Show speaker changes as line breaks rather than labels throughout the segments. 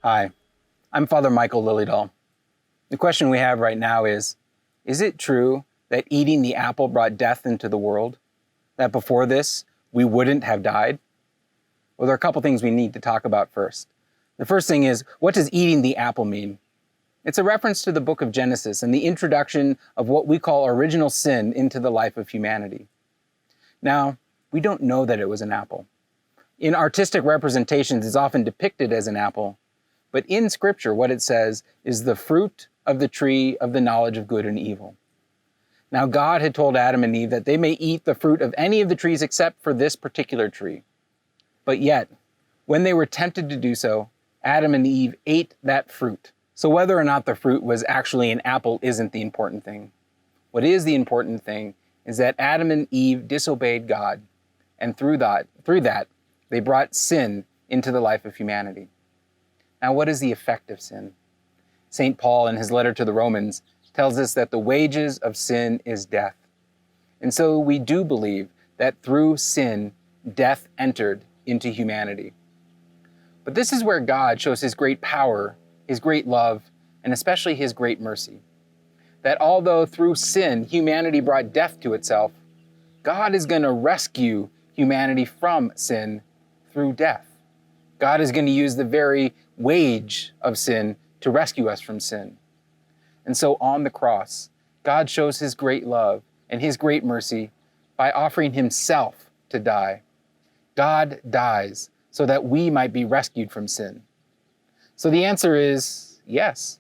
Hi, I'm Father Michael Lillydahl. The question we have right now is it true that eating the apple brought death into the world? That before this, we wouldn't have died? Well, there are a couple things we need to talk about first. The first thing is, what does eating the apple mean? It's a reference to the book of Genesis and the introduction of what we call original sin into the life of humanity. Now, we don't know that it was an apple. In artistic representations, it's often depicted as an apple. But in Scripture, what it says is the fruit of the tree of the knowledge of good and evil. Now, God had told Adam and Eve that they may eat the fruit of any of the trees except for this particular tree. But yet, when they were tempted to do so, Adam and Eve ate that fruit. So whether or not the fruit was actually an apple isn't the important thing. What is the important thing is that Adam and Eve disobeyed God, and through that, they brought sin into the life of humanity. Now, what is the effect of sin? St. Paul, in his letter to the Romans, tells us that the wages of sin is death. And so we do believe that through sin, death entered into humanity. But this is where God shows his great power, his great love, and especially his great mercy. That although through sin, humanity brought death to itself, God is going to rescue humanity from sin through death. God is going to use the very wage of sin to rescue us from sin. And so on the cross, God shows his great love and his great mercy by offering himself to die. God dies so that we might be rescued from sin. So the answer is yes,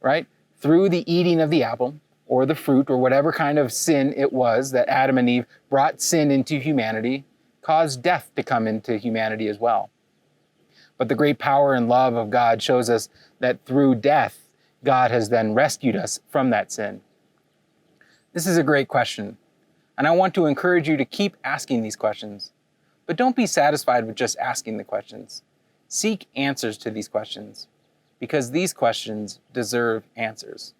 right? Through the eating of the apple or the fruit or whatever kind of sin it was that Adam and Eve brought sin into humanity, caused death to come into humanity as well. But the great power and love of God shows us that through death, God has then rescued us from that sin. This is a great question, and I want to encourage you to keep asking these questions. But don't be satisfied with just asking the questions. Seek answers to these questions, because these questions deserve answers.